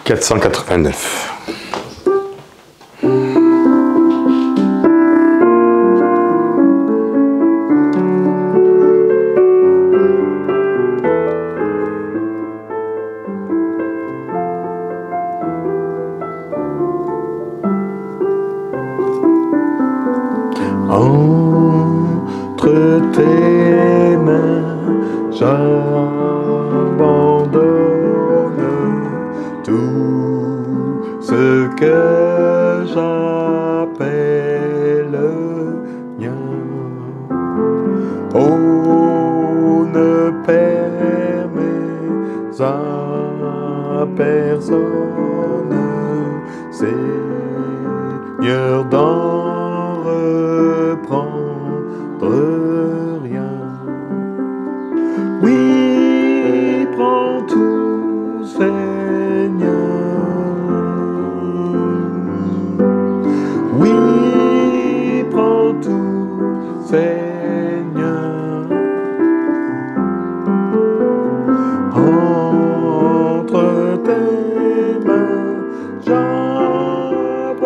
489. Entre tes mains, j'abandonne tout ce que j'appelle mien. Oh, ne permets à personne, Seigneur, d'en reprendre rien. Oui, prends tout, Seigneur. Oui, prends tout, Seigneur. Entre tes mains, j'abandonne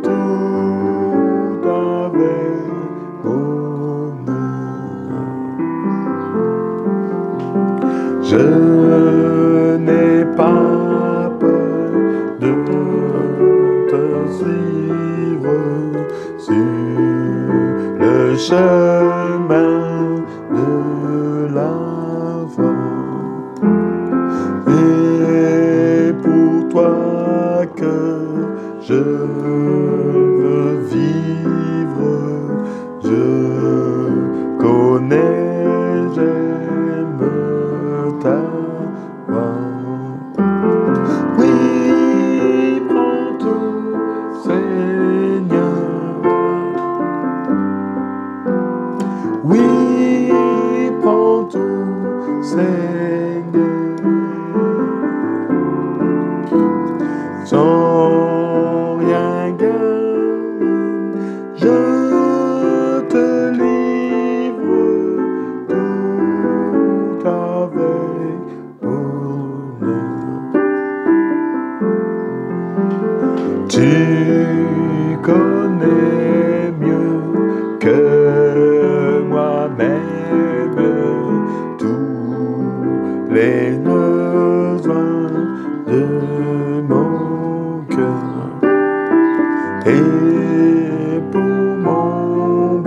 tout avec bonheur. Je n'ai pas peur de te suivre sur le chemin de la foi. Et pour toi que je veux vivre, je connais, j'aime ta voix. Oui, prends tout, Seigneur. Oui, prends tout, Seigneur. Sans rien gagner, je te livre tout avec bonheur. Tu connais mieux que moi-même tous les besoins de mon cœur. Et pour mon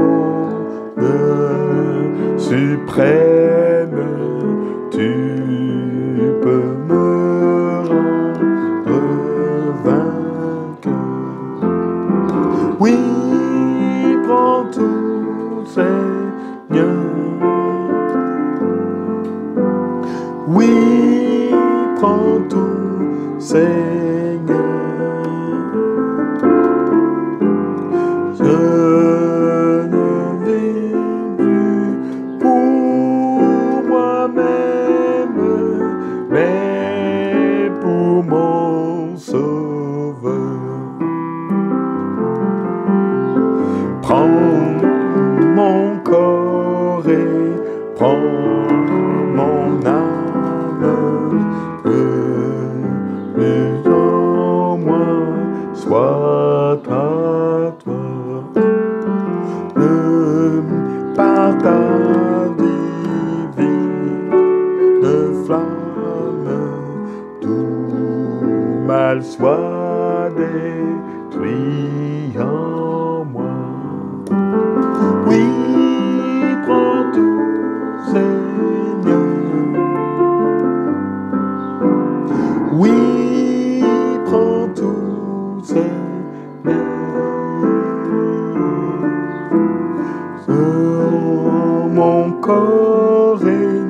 bonheur suprême, tu peux me rendre vainqueur. Oui, prends tout, Seigneur. Oui, prends tout, Seigneur. Je ne vis plus pour moi-même, mais pour mon Sauveur. Prends mon corps et prends mon âme, plus en moi soit à toi. Par ta divine flamme, tout mal soit détruit en moi. Oui, prends tout, Seigneur. Oui, prends tout, Seigneur. Sur mon corps et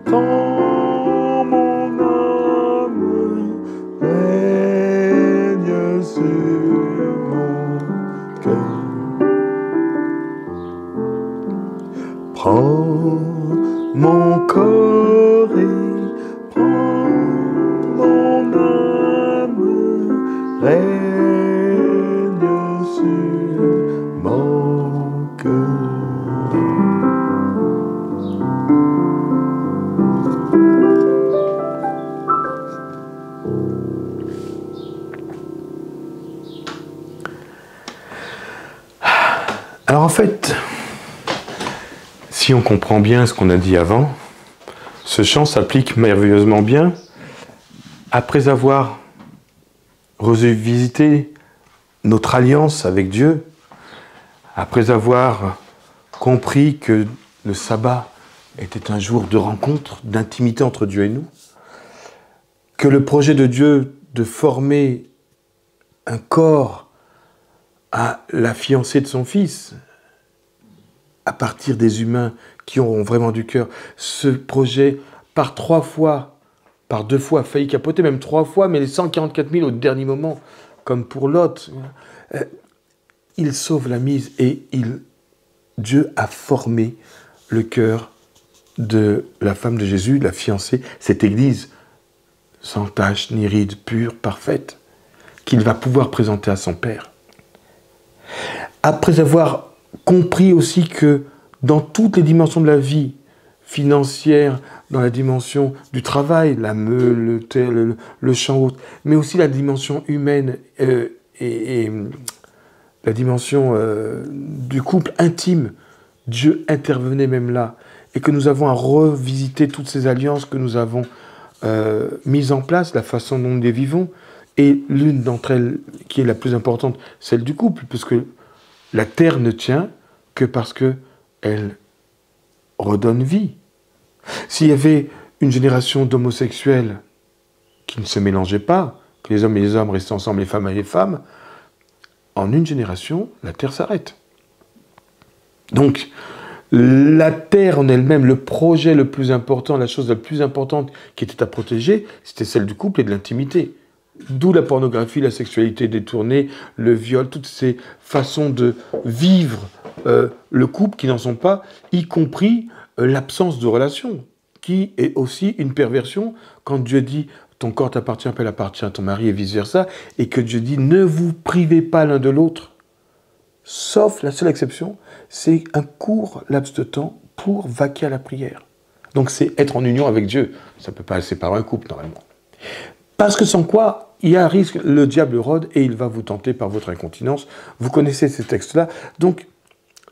prends mon âme, règne sur mon cœur. fait, si on comprend bien ce qu'on a dit avant, ce chant s'applique merveilleusement bien après avoir revisité notre alliance avec Dieu, après avoir compris que le sabbat était un jour de rencontre, d'intimité entre Dieu et nous, que le projet de Dieu de former un corps à la fiancée de son fils, à partir des humains qui auront vraiment du cœur, ce projet par 3 fois, par 2 fois, a failli capoter, même 3 fois, mais les 144 000 au dernier moment, comme pour Lot, il sauve la mise et Dieu a formé le cœur de la femme de Jésus, la fiancée, cette église sans tache ni ride, pure, parfaite, qu'il va pouvoir présenter à son Père. Après avoir compris aussi que dans toutes les dimensions de la vie, financière, dans la dimension du travail, la meule, le champ haut, mais aussi la dimension humaine et la dimension du couple intime, Dieu intervenait même là, et que nous avons à revisiter toutes ces alliances que nous avons mises en place, la façon dont nous les vivons, et l'une d'entre elles, qui est la plus importante, celle du couple, puisque la terre ne tient que parce qu'elle redonne vie. S'il y avait une génération d'homosexuels qui ne se mélangeaient pas, que les hommes et les hommes restaient ensemble, les femmes et les femmes, en une génération, la terre s'arrête. Donc, la terre en elle-même, le projet le plus important, la chose la plus importante qui était à protéger, c'était celle du couple et de l'intimité. D'où la pornographie, la sexualité détournée, le viol, toutes ces façons de vivre le couple qui n'en sont pas, y compris l'absence de relation, qui est aussi une perversion quand Dieu dit « ton corps t'appartient, elle appartient à ton mari » et vice-versa, et que Dieu dit « ne vous privez pas l'un de l'autre ». Sauf la seule exception, c'est un court laps de temps pour vaquer à la prière. Donc c'est être en union avec Dieu. Ça ne peut pas séparer un couple normalement. Parce que sans quoi, il y a un risque, le diable rôde et il va vous tenter par votre incontinence. Vous connaissez ces textes-là. Donc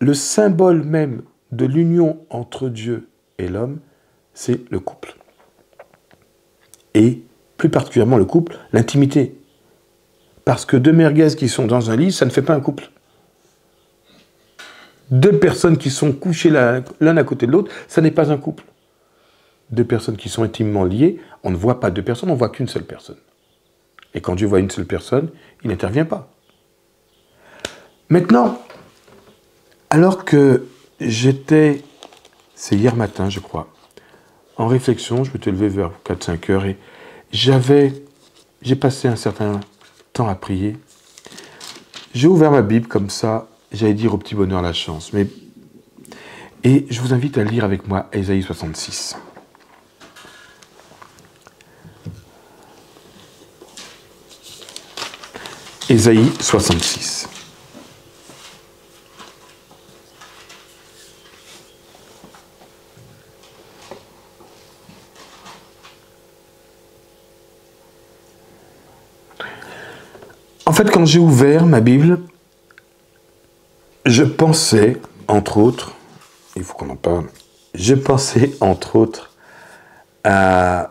le symbole même de l'union entre Dieu et l'homme, c'est le couple. Et plus particulièrement le couple, l'intimité. Parce que 2 merguez qui sont dans un lit, ça ne fait pas un couple. 2 personnes qui sont couchées l'un à côté de l'autre, ça n'est pas un couple. 2 personnes qui sont intimement liées, on ne voit pas 2 personnes, on ne voit qu'une seule personne. Et quand Dieu voit une seule personne, il n'intervient pas. Maintenant, alors que j'étais, c'est hier matin je crois, en réflexion, je m'étais levé vers 4-5 heures et j'ai passé un certain temps à prier. J'ai ouvert ma Bible comme ça, j'allais dire au petit bonheur la chance. Et je vous invite à lire avec moi Ésaïe 66. Ésaïe 66. En fait, quand j'ai ouvert ma Bible, je pensais, entre autres, il faut qu'on en parle, je pensais, entre autres, à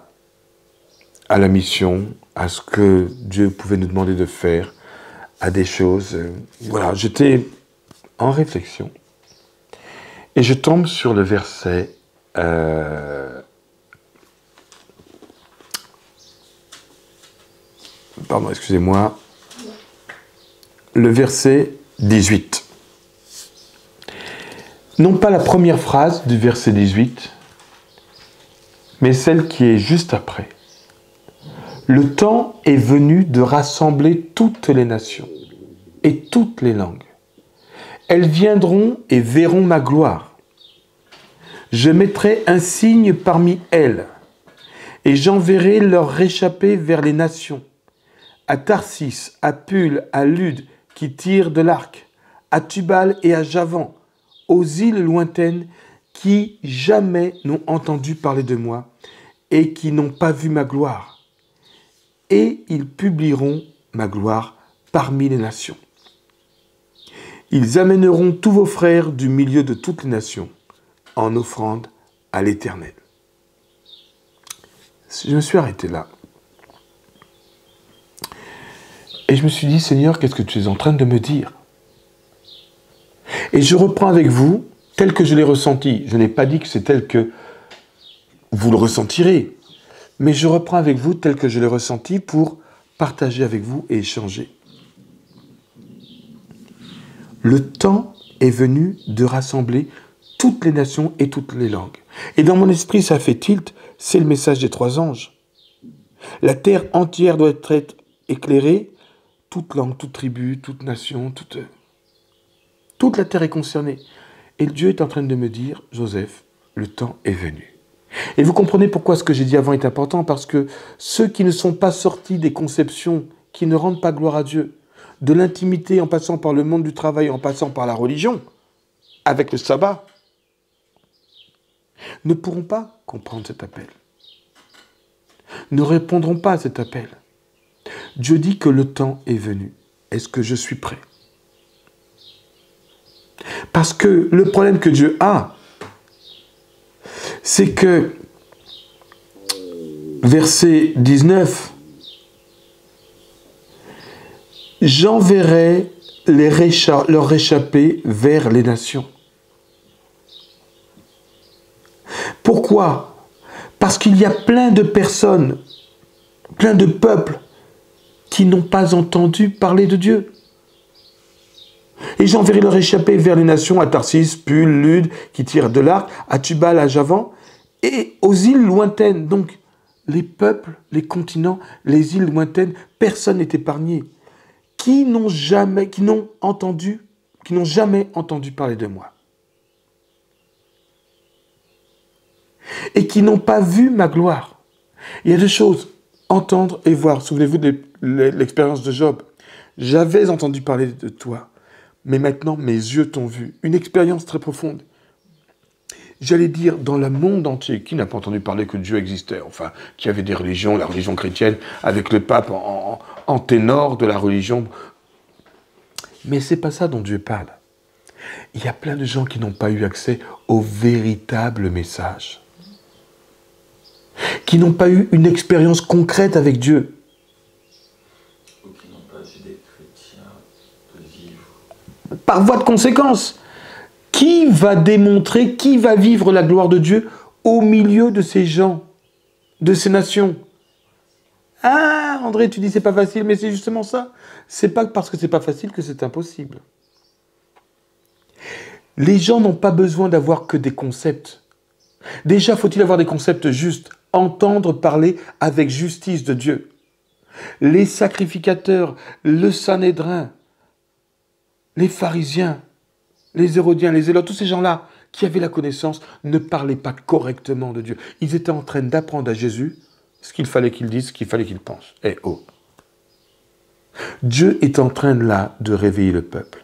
la mission, à ce que Dieu pouvait nous demander de faire, à des choses. Voilà, j'étais en réflexion. Et je tombe sur le verset... pardon, excusez-moi. Le verset 18. Non pas la première phrase du verset 18, mais celle qui est juste après. Le temps est venu de rassembler toutes les nations et toutes les langues. Elles viendront et verront ma gloire. Je mettrai un signe parmi elles, et j'enverrai leur réchappés vers les nations, à Tarsis, à Pul, à Lude, qui tirent de l'arc, à Tubal et à Javan, aux îles lointaines qui jamais n'ont entendu parler de moi et qui n'ont pas vu ma gloire. Et ils publieront ma gloire parmi les nations. Ils amèneront tous vos frères du milieu de toutes les nations en offrande à l'Éternel. Je me suis arrêté là. Et je me suis dit, Seigneur, qu'est-ce que tu es en train de me dire? Et je reprends avec vous, tel que je l'ai ressenti. Je n'ai pas dit que c'est tel que vous le ressentirez, mais je reprends avec vous tel que je l'ai ressenti pour partager avec vous et échanger. Le temps est venu de rassembler toutes les nations et toutes les langues. Et dans mon esprit, ça fait tilt, c'est le message des 3 anges. La terre entière doit être éclairée, toute langue, toute tribu, toute nation, toute la terre est concernée. Et Dieu est en train de me dire, Joseph, le temps est venu. Et vous comprenez pourquoi ce que j'ai dit avant est important, parce que ceux qui ne sont pas sortis des conceptions, qui ne rendent pas gloire à Dieu, de l'intimité en passant par le monde du travail, en passant par la religion, avec le sabbat, ne pourront pas comprendre cet appel. Ne répondront pas à cet appel. Dieu dit que le temps est venu. Est-ce que je suis prêt? Parce que le problème que Dieu a, c'est que, verset 19, j'enverrai leurs réchappés vers les nations. Pourquoi? Parce qu'il y a plein de personnes, plein de peuples qui n'ont pas entendu parler de Dieu. Et j'enverrai leur échappée vers les nations, à Tarsis, Pul, Lude, qui tirent de l'arc, à Tubal, à Javan, et aux îles lointaines. Donc, les peuples, les continents, les îles lointaines, personne n'est épargné. Qui n'ont jamais entendu parler de moi. Et qui n'ont pas vu ma gloire. Il y a 2 choses, entendre et voir. Souvenez-vous de l'expérience de Job. J'avais entendu parler de toi, mais maintenant mes yeux t'ont vu. Une expérience très profonde. J'allais dire, dans le monde entier, qui n'a pas entendu parler que Dieu existait? Enfin, qu'il y avait des religions, la religion chrétienne, avec le pape en ténor de la religion. Mais c'est pas ça dont Dieu parle. Il y a plein de gens qui n'ont pas eu accès au véritable message. Qui n'ont pas eu une expérience concrète avec Dieu. Ou qui n'ont pas vu des chrétiens de vivre. Par voie de conséquence, qui va démontrer, qui va vivre la gloire de Dieu au milieu de ces gens, de ces nations? Ah, André, tu dis c'est pas facile, mais c'est justement ça. C'est pas parce que c'est pas facile que c'est impossible. Les gens n'ont pas besoin d'avoir que des concepts. Déjà, faut-il avoir des concepts justes, entendre parler avec justice de Dieu. Les sacrificateurs, le Sanhédrin, les pharisiens, les hérodiens, les zélotes, tous ces gens-là qui avaient la connaissance ne parlaient pas correctement de Dieu. Ils étaient en train d'apprendre à Jésus ce qu'il fallait qu'il dise, ce qu'il fallait qu'il pense. Eh oh! Dieu est en train là de réveiller le peuple.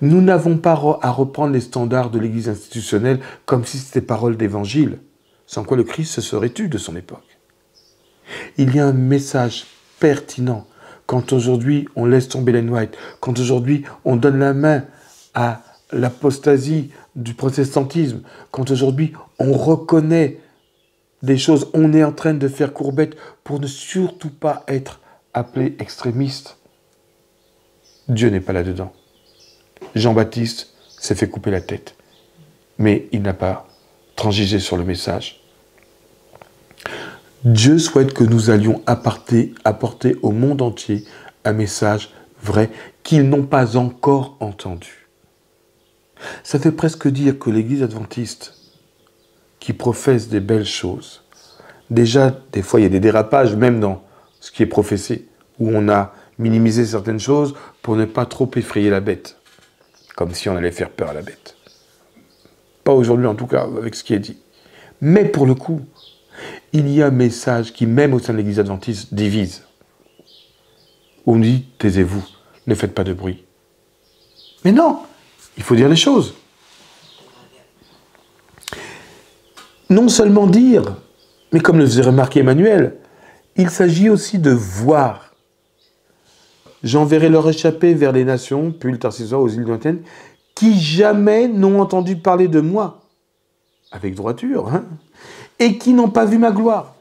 Nous n'avons pas à reprendre les standards de l'Église institutionnelle comme si c'était parole d'évangile, sans quoi le Christ se serait tu de son époque. Il y a un message pertinent quand aujourd'hui on laisse tomber Ellen White, quand aujourd'hui on donne la main à l'apostasie du protestantisme, quand aujourd'hui on reconnaît des choses, on est en train de faire courbette pour ne surtout pas être appelé extrémiste. Dieu n'est pas là-dedans. Jean-Baptiste s'est fait couper la tête, mais il n'a pas transigé sur le message. Dieu souhaite que nous allions apporter au monde entier un message vrai qu'ils n'ont pas encore entendu. Ça fait presque dire que l'Église adventiste, qui professe des belles choses, déjà, des fois, il y a des dérapages, même dans ce qui est professé, où on a minimisé certaines choses pour ne pas trop effrayer la bête, comme si on allait faire peur à la bête. Pas aujourd'hui, en tout cas, avec ce qui est dit. Mais pour le coup, il y a un message qui, même au sein de l'Église adventiste, divise. On dit, taisez-vous, ne faites pas de bruit. Mais non, il faut dire les choses. Non seulement dire, mais comme le faisait remarquer Emmanuel, il s'agit aussi de voir. j'enverrai leur échappée vers les nations, puis le Tarsis aux îles lointaines, qui jamais n'ont entendu parler de moi, avec droiture, hein, et qui n'ont pas vu ma gloire.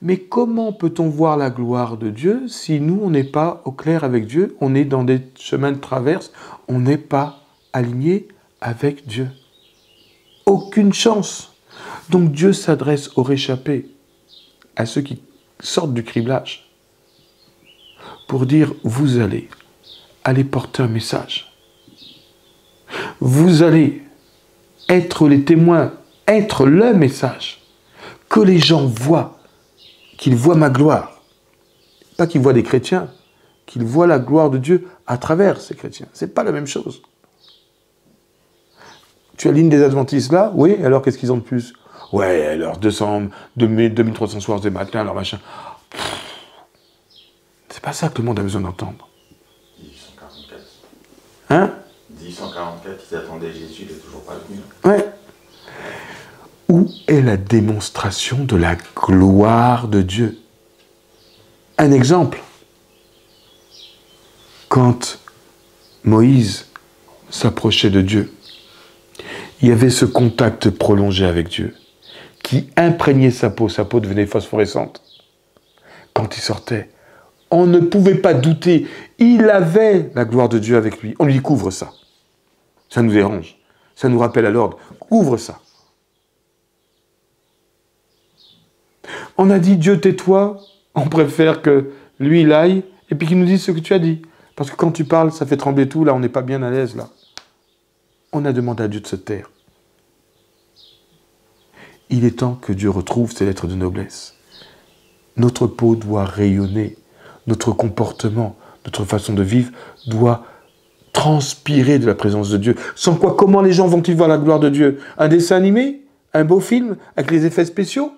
Mais comment peut-on voir la gloire de Dieu si nous, on n'est pas au clair avec Dieu, on est dans des chemins de traverse, on n'est pas aligné avec Dieu? Aucune chance. Donc Dieu s'adresse aux réchappés, à ceux qui sortent du criblage, pour dire, vous allez porter un message. Vous allez être les témoins, être le message, que les gens voient, qu'ils voient ma gloire. Pas qu'ils voient des chrétiens, qu'ils voient la gloire de Dieu à travers ces chrétiens. C'est pas la même chose. Tu alignes des adventistes là, oui, alors qu'est-ce qu'ils ont de plus? Ouais, leurs 2300 soirs des matins, leur machin. C'est pas ça que le monde a besoin d'entendre. 1844. Hein? 1844, ils attendaient Jésus, il n'est toujours pas venu. Ouais. Où est la démonstration de la gloire de Dieu? Un exemple. Quand Moïse s'approchait de Dieu, il y avait ce contact prolongé avec Dieu qui imprégnait sa peau devenait phosphorescente. Quand il sortait, on ne pouvait pas douter, il avait la gloire de Dieu avec lui. On lui dit, couvre ça. Ça nous dérange, ça nous rappelle à l'ordre, couvre ça. On a dit, Dieu tais-toi, on préfère que lui il aille, et puis qu'il nous dise ce que tu as dit. Parce que quand tu parles, ça fait trembler tout, là on n'est pas bien à l'aise, là. On a demandé à Dieu de se taire. Il est temps que Dieu retrouve ses lettres de noblesse. Notre peau doit rayonner, notre comportement, notre façon de vivre doit transpirer de la présence de Dieu. Sans quoi, comment les gens vont-ils voir la gloire de Dieu? Un dessin animé? Un beau film? Avec les effets spéciaux?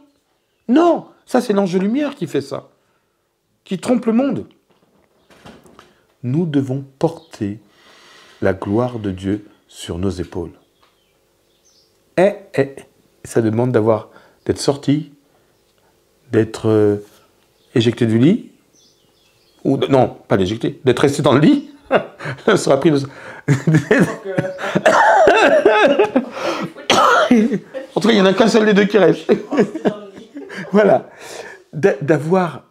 Non, ça c'est l'ange de lumière qui fait ça, qui trompe le monde. Nous devons porter la gloire de Dieu sur nos épaules. Ça demande d'être sorti, d'être éjecté du lit, ou non, pas d'éjecté, d'être resté dans le lit. Ça sera pris de... En tout cas, il n'y en a qu'un seul des deux qui reste. Voilà. D'avoir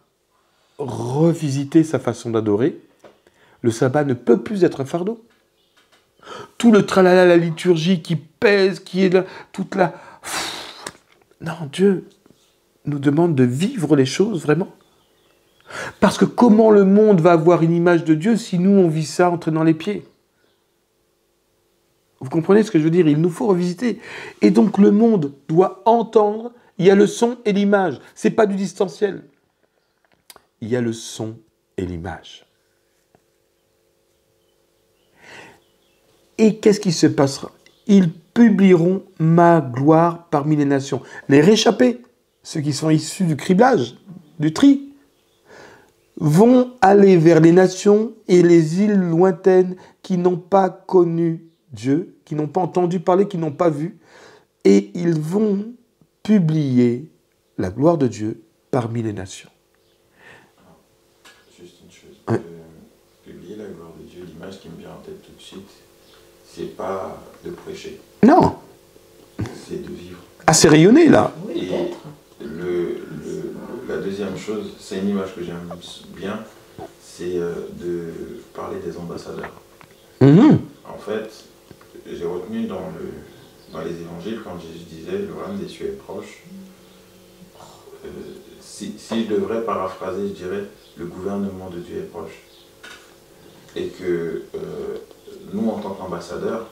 revisité sa façon d'adorer, le sabbat ne peut plus être un fardeau. Tout le tralala, la liturgie qui pèse, qui est là, toute la... Non, Dieu nous demande de vivre les choses vraiment. Parce que comment le monde va avoir une image de Dieu si nous on vit ça en traînant les pieds? Vous comprenez ce que je veux dire? Il nous faut revisiter. Et donc le monde doit entendre, il y a le son et l'image. Ce n'est pas du distanciel. Il y a le son et l'image. Et qu'est-ce qui se passera? Ils publieront ma gloire parmi les nations. Les réchappés, ceux qui sont issus du criblage, du tri, vont aller vers les nations et les îles lointaines qui n'ont pas connu Dieu, qui n'ont pas entendu parler, qui n'ont pas vu, et ils vont publier la gloire de Dieu parmi les nations. Juste une chose, publier la gloire de Dieu, l'image qui me vient en tête tout de suite, c'est pas de prêcher. Non. C'est de vivre. Ah, c'est rayonné, là. Et la deuxième chose, c'est une image que j'aime bien, c'est de parler des ambassadeurs. En fait, j'ai retenu dans les évangiles, quand Jésus disait « le royaume des cieux est proche », si je devrais paraphraser, je dirais « le gouvernement de Dieu est proche ». Et que nous, en tant qu'ambassadeurs,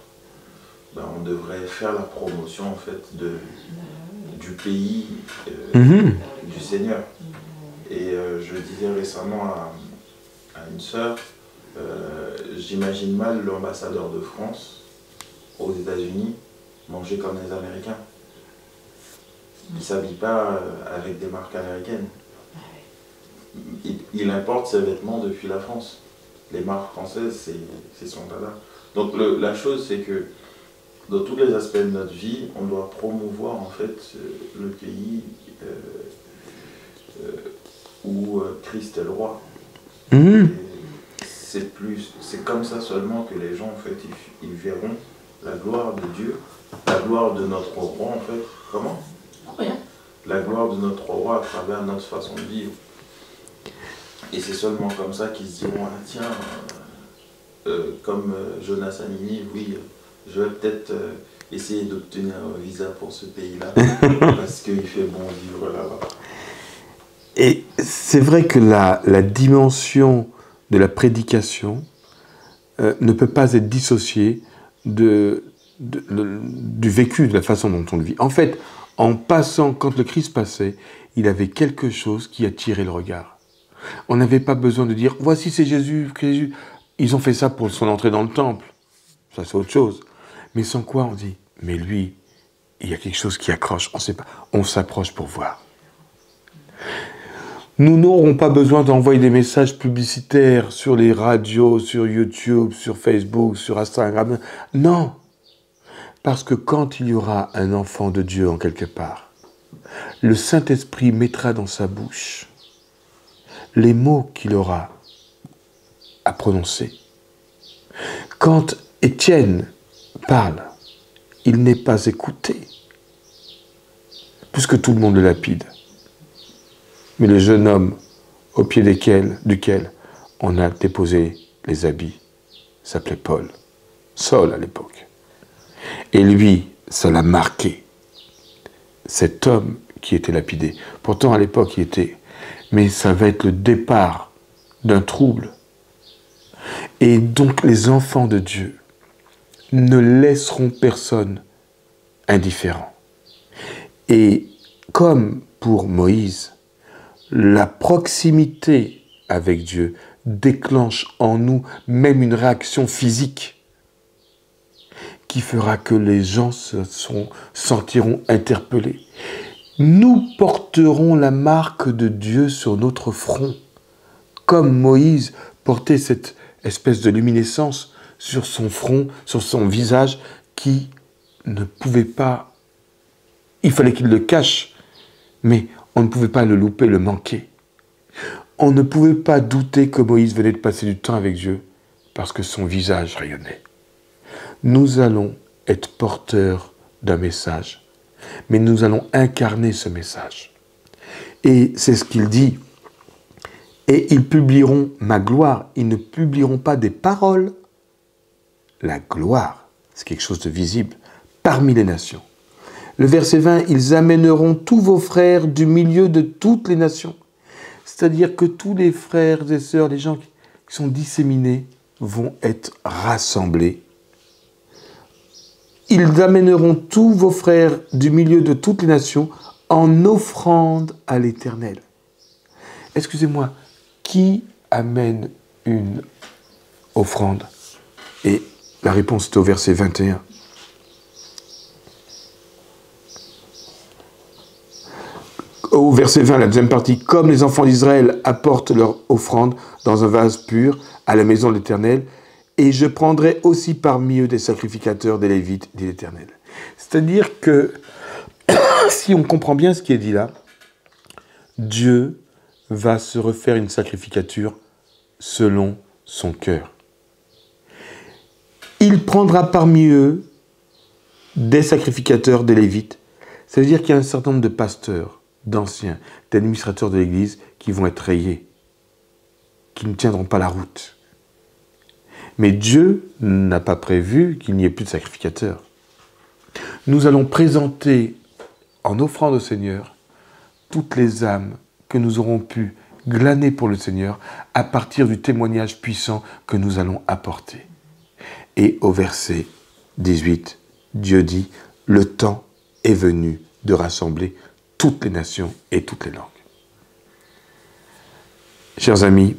on devrait faire la promotion en fait du pays du Seigneur. Et je disais récemment à une sœur, j'imagine mal l'ambassadeur de France aux États-Unis manger comme les Américains. Il ne s'habille pas avec des marques américaines. Il importe ses vêtements depuis la France. Les marques françaises, c'est son dada. Donc la chose, c'est que dans tous les aspects de notre vie, on doit promouvoir en fait le pays où Christ est le roi. c'est comme ça seulement que les gens, en fait, ils verront la gloire de Dieu, la gloire de notre roi, en fait. Comment? Rien. La gloire de notre roi à travers notre façon de vivre. Et c'est seulement comme ça qu'ils se diront, ah, tiens, comme Jonas Anini, oui, je vais peut-être essayer d'obtenir un visa pour ce pays-là, parce qu'il fait bon vivre là-bas. Et c'est vrai que la dimension de la prédication ne peut pas être dissociée du vécu, de la façon dont on le vit. En fait, en passant, quand le Christ passait, il avait quelque chose qui attirait le regard. On n'avait pas besoin de dire « Voici, c'est Jésus, Jésus ». Ils ont fait ça pour son entrée dans le temple. Ça, c'est autre chose. Mais sans quoi, on dit « Mais lui, il y a quelque chose qui accroche. » On ne sait pas. On s'approche pour voir. Nous n'aurons pas besoin d'envoyer des messages publicitaires sur les radios, sur YouTube, sur Facebook, sur Instagram. Non. Parce que quand il y aura un enfant de Dieu en quelque part, le Saint-Esprit mettra dans sa bouche les mots qu'il aura à prononcer. Quand Étienne parle, il n'est pas écouté, puisque tout le monde le lapide. Mais le jeune homme au pied duquel on a déposé les habits s'appelait Paul, Saul à l'époque. Et lui, ça l'a marqué, cet homme qui était lapidé. Pourtant, à l'époque, il était... Mais ça va être le départ d'un trouble. Et donc, les enfants de Dieu ne laisseront personne indifférent. Et comme pour Moïse, la proximité avec Dieu déclenche en nous même une réaction physique qui fera que les gens se sentiront interpellés. Nous porterons la marque de Dieu sur notre front, comme Moïse portait cette espèce de luminescence sur son front, sur son visage, qui ne pouvait pas... Il fallait qu'il le cache, mais on ne pouvait pas le louper, le manquer. On ne pouvait pas douter que Moïse venait de passer du temps avec Dieu, parce que son visage rayonnait. Nous allons être porteurs d'un message, mais nous allons incarner ce message. Et c'est ce qu'il dit. Et ils publieront ma gloire. Ils ne publieront pas des paroles. La gloire, c'est quelque chose de visible parmi les nations. Le verset 20, ils amèneront tous vos frères du milieu de toutes les nations. C'est-à-dire que tous les frères et sœurs, les gens qui sont disséminés, vont être rassemblés. Ils amèneront tous vos frères du milieu de toutes les nations en offrande à l'Éternel. Excusez-moi, qui amène une offrande? Et la réponse est au verset 21. Au verset 20, la deuxième partie, « Comme les enfants d'Israël apportent leur offrande dans un vase pur à la maison de l'Éternel, et je prendrai aussi parmi eux des sacrificateurs, des Lévites, dit l'Éternel. » C'est-à-dire que, si on comprend bien ce qui est dit là, Dieu va se refaire une sacrificature selon son cœur. Il prendra parmi eux des sacrificateurs, des Lévites. Ça veut dire qu'il y a un certain nombre de pasteurs, d'anciens, d'administrateurs de l'Église qui vont être rayés, qui ne tiendront pas la route. Mais Dieu n'a pas prévu qu'il n'y ait plus de sacrificateurs. Nous allons présenter en offrande au Seigneur toutes les âmes que nous aurons pu glaner pour le Seigneur à partir du témoignage puissant que nous allons apporter. Et au verset 18, Dieu dit « Le temps est venu de rassembler toutes les nations et toutes les langues. » Chers amis,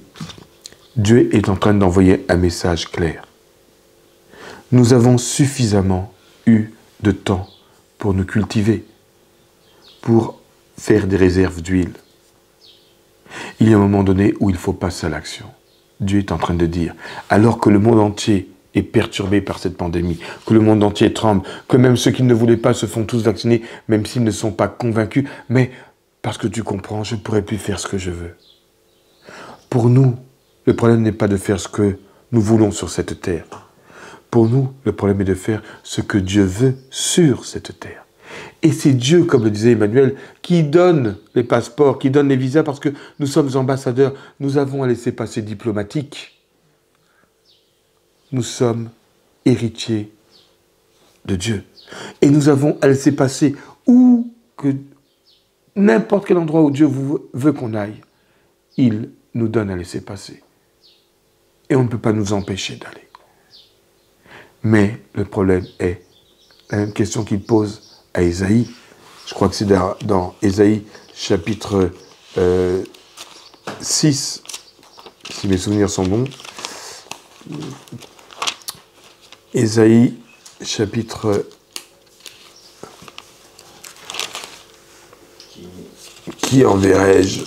Dieu est en train d'envoyer un message clair. Nous avons suffisamment eu de temps pour nous cultiver, pour faire des réserves d'huile. Il y a un moment donné où il faut passer à l'action. Dieu est en train de dire, alors que le monde entier est perturbé par cette pandémie, que le monde entier tremble, que même ceux qui ne voulaient pas se font tous vacciner, même s'ils ne sont pas convaincus, mais parce que tu comprends, je ne pourrai plus faire ce que je veux. Pour nous, le problème n'est pas de faire ce que nous voulons sur cette terre. Pour nous, le problème est de faire ce que Dieu veut sur cette terre. Et c'est Dieu, comme le disait Emmanuel, qui donne les passeports, qui donne les visas, parce que nous sommes ambassadeurs. Nous avons un laissez-passer diplomatique. Nous sommes héritiers de Dieu. Et nous avons un laissez-passer où que n'importe quel endroit où Dieu veut qu'on aille, il nous donne un laissez-passer. Et on ne peut pas nous empêcher d'aller. Mais le problème est la même question qu'il pose à Ésaïe. Je crois que c'est dans Ésaïe chapitre 6, si mes souvenirs sont bons. Ésaïe chapitre... Qui enverrai-je?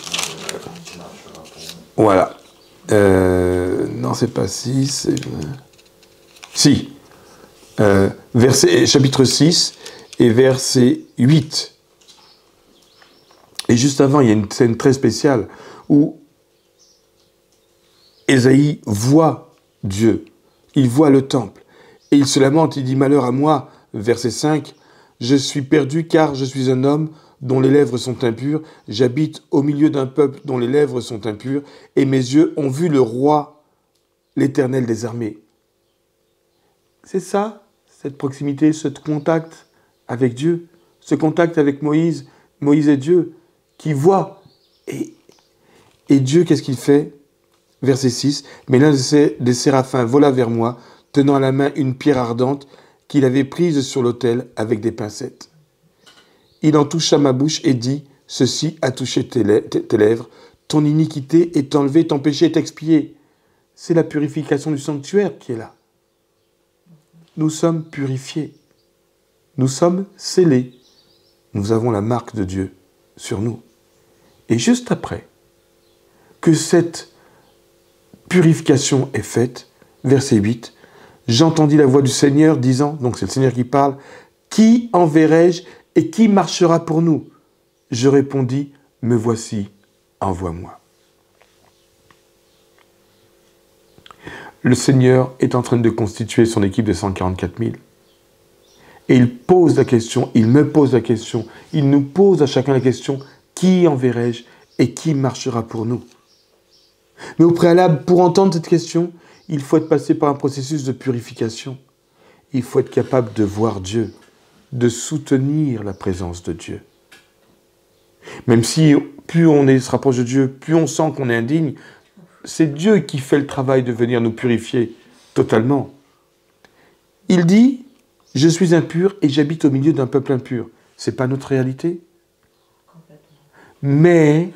Voilà. Non, c'est pas 6. Si. Chapitre 6 et verset 8. Et juste avant, il y a une scène très spéciale où Ésaïe voit Dieu. Il voit le temple. Et il se lamente, il dit « Malheur à moi », verset 5, « Je suis perdu car je suis un homme dont les lèvres sont impures. J'habite au milieu d'un peuple dont les lèvres sont impures. Et mes yeux ont vu le roi, l'Éternel des armées. » C'est ça, cette proximité, ce contact avec Dieu, ce contact avec Moïse, Moïse et Dieu, qui voit. Et Dieu, qu'est-ce qu'il fait? Verset 6, « Mais l'un des séraphins vola vers moi, tenant à la main une pierre ardente qu'il avait prise sur l'autel avec des pincettes. Il en toucha ma bouche et dit, « Ceci a touché tes lèvres, ton iniquité est enlevée, ton péché est expié. » C'est la purification du sanctuaire qui est là. Nous sommes purifiés. Nous sommes scellés. Nous avons la marque de Dieu sur nous. Et juste après que cette purification est faite, verset 8, « J'entendis la voix du Seigneur disant, donc c'est le Seigneur qui parle, « Qui enverrai-je et qui marchera pour nous ?» Je répondis, « Me voici, envoie-moi. » Le Seigneur est en train de constituer son équipe de 144 000. Et il pose la question, il me pose la question, il nous pose à chacun la question, « Qui enverrai-je et qui marchera pour nous ?» Mais au préalable, pour entendre cette question, il faut être passé par un processus de purification. Il faut être capable de voir Dieu, de soutenir la présence de Dieu. Même si plus on se rapproche de Dieu, plus on sent qu'on est indigne, c'est Dieu qui fait le travail de venir nous purifier totalement. Il dit, « Je suis impur et j'habite au milieu d'un peuple impur. » Ce n'est pas notre réalité. Mais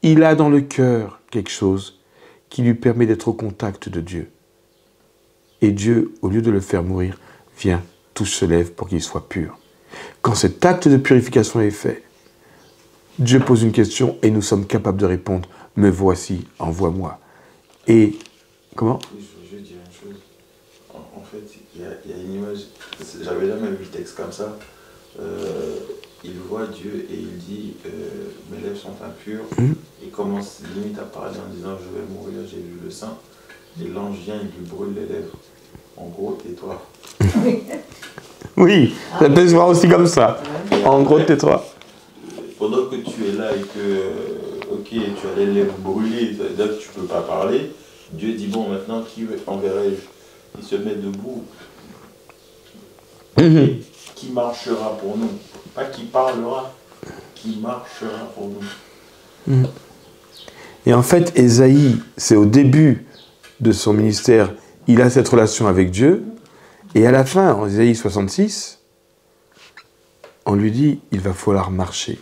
il a dans le cœur quelque chose qui lui permet d'être au contact de Dieu. Et Dieu, au lieu de le faire mourir, vient, touche ses lèvres pour qu'il soit pur. Quand cet acte de purification est fait, Dieu pose une question et nous sommes capables de répondre, « Me voici, envoie-moi. » Et, comment? Je veux dire une chose. En fait, il y a une image, j'avais jamais vu le texte comme ça. Il voit Dieu et il dit mes lèvres sont impures. Il commence limite à parler en disant je vais mourir, j'ai vu le sang. Et l'ange vient, il lui brûle les lèvres. En gros, tais-toi. Oui, ça peut se voir aussi comme ça. En gros, tais-toi. Pendant que tu es là et que, ok, tu as les lèvres brûlées, c'est-à-dire que tu ne peux pas parler, Dieu dit bon, maintenant, qui enverrai-je? Il se met debout. Qui marchera pour nous? Pas qui parlera, qui marchera pour nous. Et en fait, Ésaïe, c'est au début de son ministère, il a cette relation avec Dieu, et à la fin, en Ésaïe 66, on lui dit, il va falloir marcher,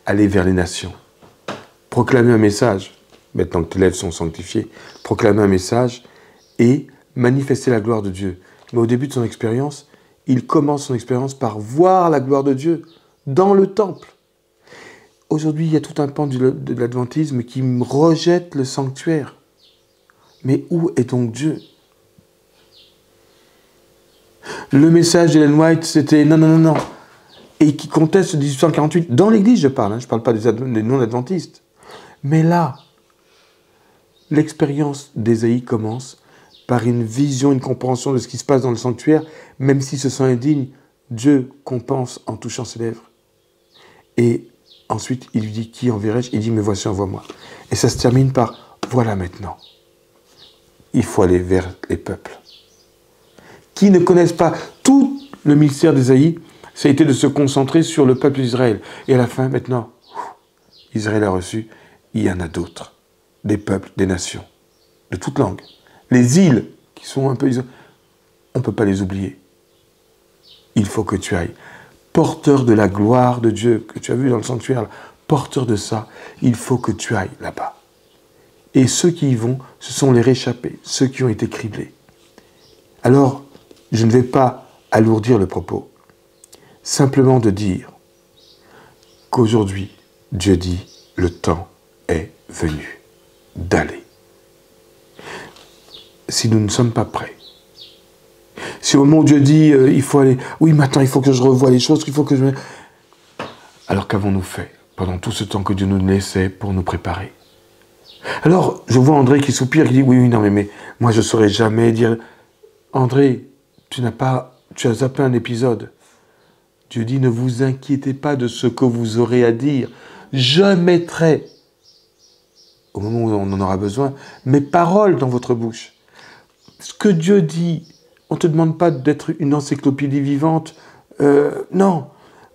aller vers les nations, proclamer un message, maintenant que tes lèvres sont sanctifiées, proclamer un message et manifester la gloire de Dieu. Mais au début de son expérience, il commence son expérience par voir la gloire de Dieu dans le temple. Aujourd'hui, il y a tout un pan de l'adventisme qui rejette le sanctuaire. Mais où est donc Dieu? Le message d'Ellen White, c'était non, non, non, non. Et qui conteste 1848, dans l'Église je parle pas des non-adventistes. Mais là, l'expérience d'Ésaïe commence par une vision, une compréhension de ce qui se passe dans le sanctuaire, même s'il se sent indigne, Dieu compense en touchant ses lèvres. Et ensuite, il lui dit, qui enverrai-je? Il dit, mais voici, envoie-moi. Et ça se termine par, voilà maintenant. Il faut aller vers les peuples. Qui ne connaissent pas tout le mystère d'Ésaïe, ça a été de se concentrer sur le peuple d'Israël. Et à la fin, maintenant, Israël a reçu, il y en a d'autres. Des peuples, des nations, de toutes langues. Les îles qui sont un peu isolées, on ne peut pas les oublier. Il faut que tu ailles. Porteur de la gloire de Dieu, que tu as vu dans le sanctuaire, porteur de ça, il faut que tu ailles là-bas. Et ceux qui y vont, ce sont les réchappés, ceux qui ont été criblés. Alors, je ne vais pas alourdir le propos, simplement de dire qu'aujourd'hui, Dieu dit, le temps est venu d'aller. Si nous ne sommes pas prêts, si au moment où Dieu dit, il faut aller, oui, maintenant il faut que je revoie les choses, qu'il faut que je... Alors qu'avons-nous fait pendant tout ce temps que Dieu nous laissait pour nous préparer? Alors, je vois André qui soupire, qui dit, oui, non, mais moi je ne saurais jamais dire, André, tu as zappé un épisode. Dieu dit, ne vous inquiétez pas de ce que vous aurez à dire. Je mettrai, au moment où on en aura besoin, mes paroles dans votre bouche. Ce que Dieu dit, on ne te demande pas d'être une encyclopédie vivante. Non.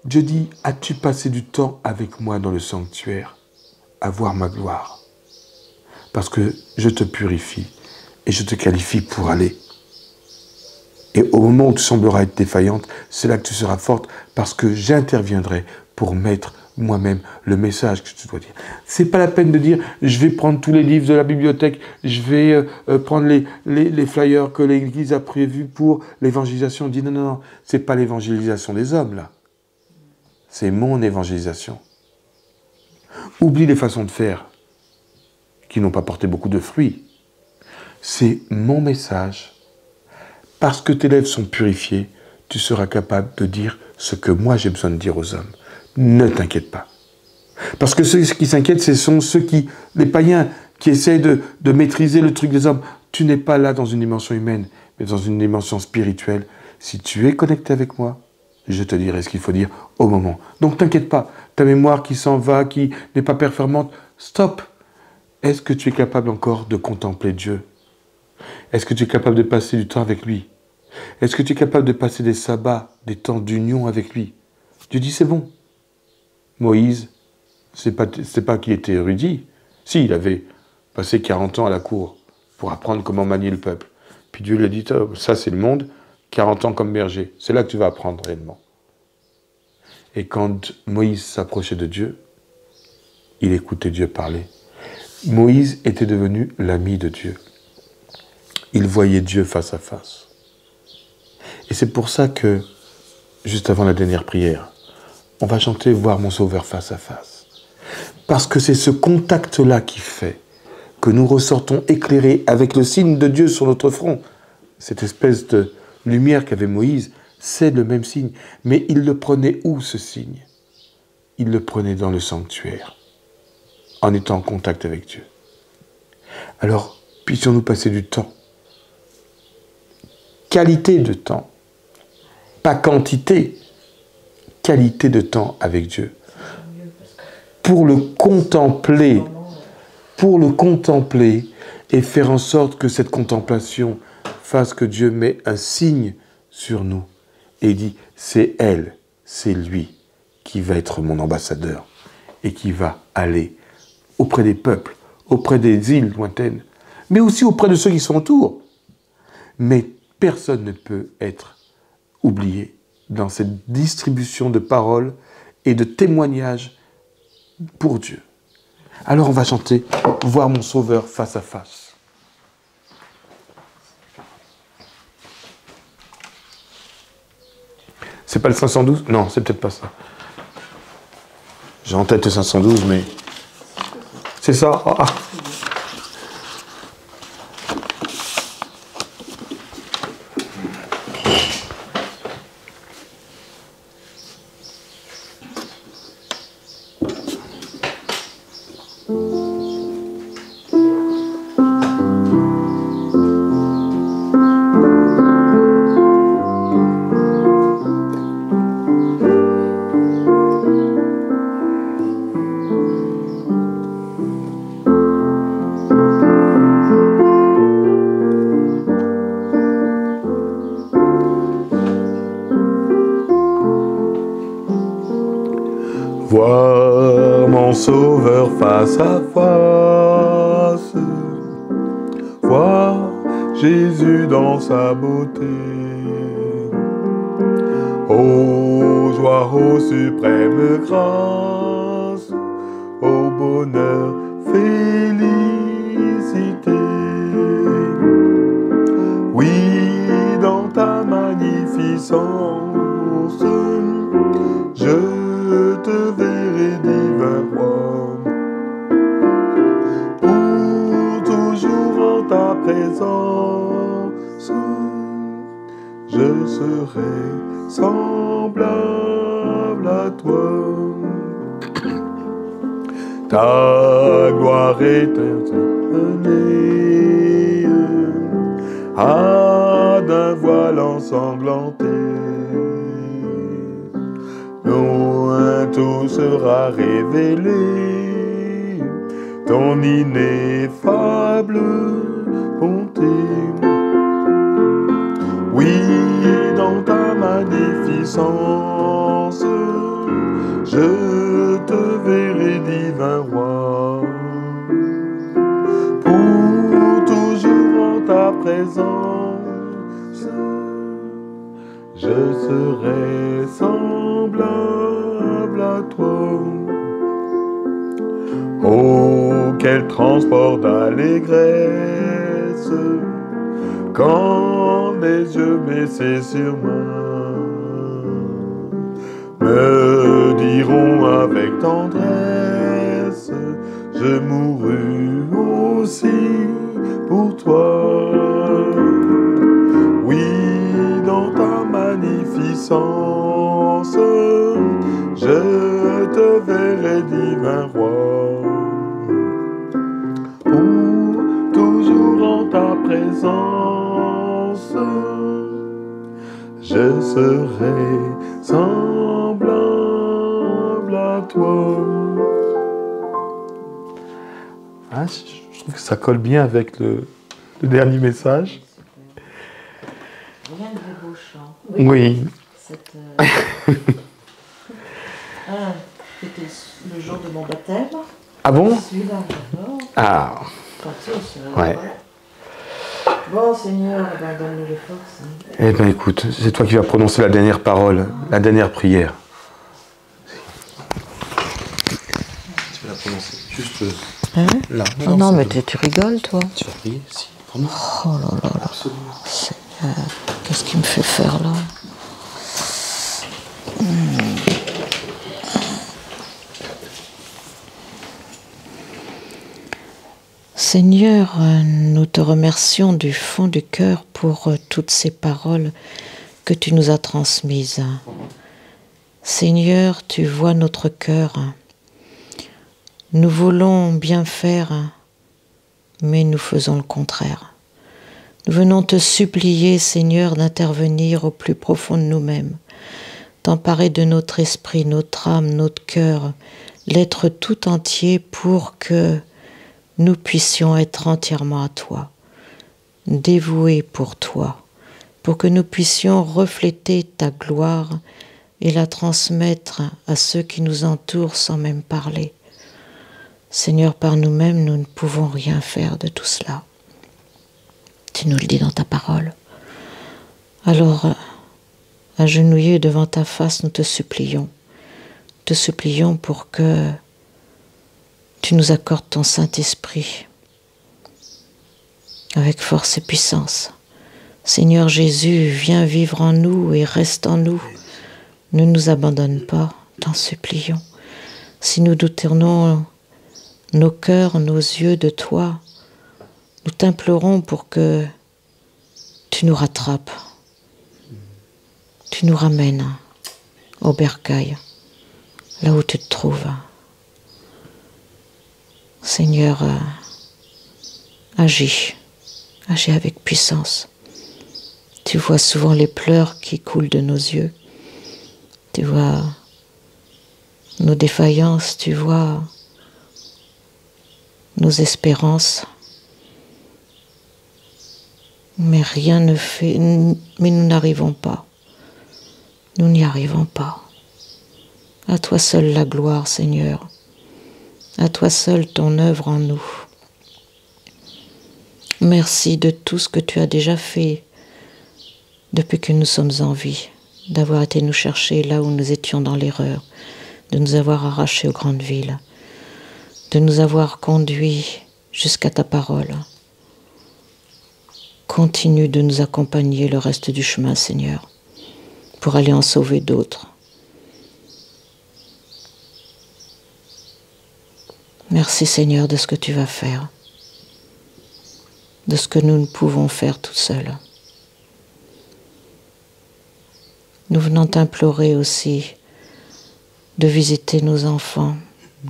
Dieu dit, as-tu passé du temps avec moi dans le sanctuaire, à voir ma gloire? Parce que je te purifie et je te qualifie pour aller. Et au moment où tu sembleras être défaillante, c'est là que tu seras forte, parce que j'interviendrai pour mettre moi-même le message que tu dois dire. C'est pas la peine de dire, je vais prendre tous les livres de la bibliothèque, je vais prendre les flyers que l'Église a prévus pour l'évangélisation. On dit non, non, non, c'est pas l'évangélisation des hommes, là. C'est mon évangélisation. Oublie les façons de faire qui n'ont pas porté beaucoup de fruits. C'est mon message. Parce que tes lèvres sont purifiées, tu seras capable de dire ce que moi j'ai besoin de dire aux hommes. Ne t'inquiète pas. Parce que ceux qui s'inquiètent, ce sont les païens qui essayent de maîtriser le truc des hommes. Tu n'es pas là dans une dimension humaine, mais dans une dimension spirituelle. Si tu es connecté avec moi, je te dirai ce qu'il faut dire au moment. Donc t'inquiète pas, ta mémoire qui s'en va, qui n'est pas performante, stop. Est-ce que tu es capable encore de contempler Dieu? Est-ce que tu es capable de passer du temps avec lui? Est-ce que tu es capable de passer des sabbats, des temps d'union avec lui? Dieu dit, c'est bon. Moïse, c'est pas qu'il était érudit. Si, il avait passé 40 ans à la cour pour apprendre comment manier le peuple. Puis Dieu lui a dit, ça c'est le monde, 40 ans comme berger. C'est là que tu vas apprendre réellement. Et quand Moïse s'approchait de Dieu, il écoutait Dieu parler. Moïse était devenu l'ami de Dieu. Il voyait Dieu face à face. Et c'est pour ça que, juste avant la dernière prière, on va chanter « Voir mon Sauveur face à face ». Parce que c'est ce contact-là qui fait que nous ressortons éclairés avec le signe de Dieu sur notre front. Cette espèce de lumière qu'avait Moïse, c'est le même signe. Mais il le prenait où, ce signe? Il le prenait dans le sanctuaire, en étant en contact avec Dieu. Alors, puissions-nous passer du temps. Qualité de temps. Pas quantité. Qualité de temps avec Dieu. Pour le contempler. Pour le contempler et faire en sorte que cette contemplation fasse que Dieu met un signe sur nous et dit, c'est elle, c'est lui qui va être mon ambassadeur et qui va aller auprès des peuples, auprès des îles lointaines, mais aussi auprès de ceux qui sont autour. Mais personne ne peut être oublié dans cette distribution de paroles et de témoignages pour Dieu. Alors on va chanter « Voir mon Sauveur face à face ». C'est pas le 512? Non, c'est peut-être pas ça. J'ai en tête le 512, mais... C'est ça. Ah. Voir mon Sauveur face à face, voir Jésus dans sa beauté. Ô joie, ô suprême grâce, ô bonheur, félicité. Oui, dans ta magnificence, je te verrai, divin roi, pour toujours en ta présence, je serai semblable à toi. Ta gloire éternelle a d'un voile ensanglanté. Loin tout sera révélé, ton ineffable bonté. Oui, dans ta magnificence, je te verrai, divin roi, pour toujours en ta présence, je serai semblable à toi. Oh, quel transport d'allégresse quand les yeux baissés sur moi me diront avec tendresse, je mourus aussi pour toi. Oui, dans ta magnificence, je te verrai, divin roi, pour toujours en ta présence, je serai semblable à toi. Ah, je trouve que ça colle bien avec le dernier message. Rien de débauchant. Oui. C'était le jour de mon baptême. Ah bon? Celui-là, j'adore. Ah. Ouais. Bon, Seigneur, donne-nous les forces. Eh bien, écoute, c'est toi qui vas prononcer la dernière parole, la dernière prière. Tu vas la prononcer juste là. Oh non, mais tu rigoles, toi. Tu vas prier, si, vraiment. Oh là là là. Absolument. Seigneur, qu'est-ce qu'il me fait faire là? Seigneur, nous te remercions du fond du cœur pour toutes ces paroles que tu nous as transmises. Seigneur, tu vois notre cœur. Nous voulons bien faire, mais nous faisons le contraire. Nous venons te supplier, Seigneur, d'intervenir au plus profond de nous-mêmes, t'emparer de notre esprit, notre âme, notre cœur, l'être tout entier pour que nous puissions être entièrement à toi, dévoués pour toi, pour que nous puissions refléter ta gloire et la transmettre à ceux qui nous entourent sans même parler. Seigneur, par nous-mêmes, nous ne pouvons rien faire de tout cela. Tu nous le dis dans ta parole. Alors, agenouillés devant ta face, nous te supplions pour que tu nous accordes ton Saint-Esprit avec force et puissance. Seigneur Jésus, viens vivre en nous et reste en nous. Ne nous abandonne pas, t'en supplions. Si nous détournons nos cœurs, nos yeux de toi, nous t'implorons pour que tu nous rattrapes, tu nous ramènes au bercail, là où tu te trouves. Seigneur, agis avec puissance. Tu vois souvent les pleurs qui coulent de nos yeux. Tu vois nos défaillances, tu vois nos espérances. Mais rien ne fait, mais nous n'arrivons pas. Nous n'y arrivons pas. À toi seul la gloire, Seigneur. À toi seul ton œuvre en nous. Merci de tout ce que tu as déjà fait depuis que nous sommes en vie, d'avoir été nous chercher là où nous étions dans l'erreur, de nous avoir arrachés aux grandes villes, de nous avoir conduits jusqu'à ta parole. Continue de nous accompagner le reste du chemin, Seigneur, pour aller en sauver d'autres. Merci, Seigneur, de ce que tu vas faire, de ce que nous ne pouvons faire tout seuls. Nous venons t'implorer aussi de visiter nos enfants,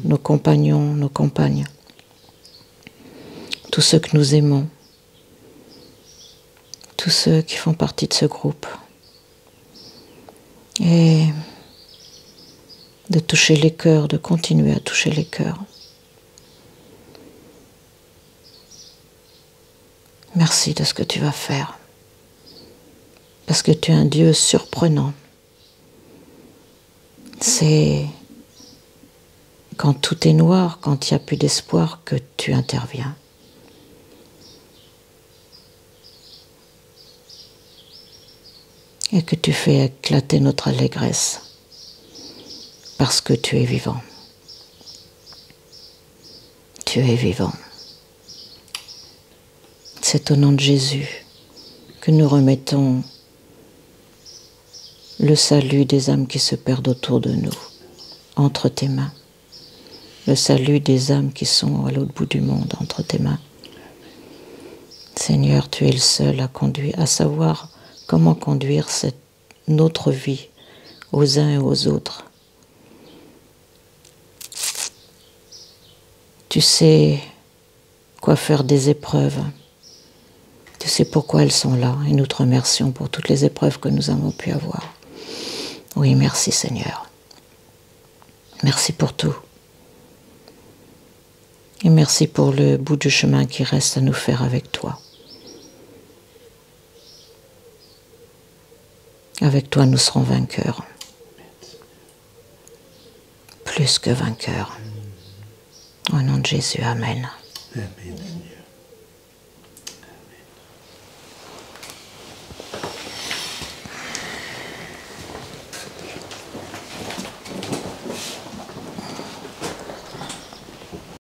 nos compagnons, nos compagnes, tous ceux que nous aimons, tous ceux qui font partie de ce groupe, et de toucher les cœurs, de continuer à toucher les cœurs. Merci de ce que tu vas faire, parce que tu es un Dieu surprenant. C'est quand tout est noir, quand il n'y a plus d'espoir, que tu interviens. Et que tu fais éclater notre allégresse, parce que tu es vivant. Tu es vivant. C'est au nom de Jésus que nous remettons le salut des âmes qui se perdent autour de nous, entre tes mains. Le salut des âmes qui sont à l'autre bout du monde, entre tes mains. Seigneur, tu es le seul à savoir comment conduire notre vie aux uns et aux autres. Tu sais quoi faire des épreuves. Tu sais pourquoi elles sont là, et nous te remercions pour toutes les épreuves que nous avons pu avoir. Oui, merci Seigneur. Merci pour tout. Et merci pour le bout du chemin qui reste à nous faire avec toi. Avec toi, nous serons vainqueurs. Plus que vainqueurs. Au nom de Jésus, Amen. Amen.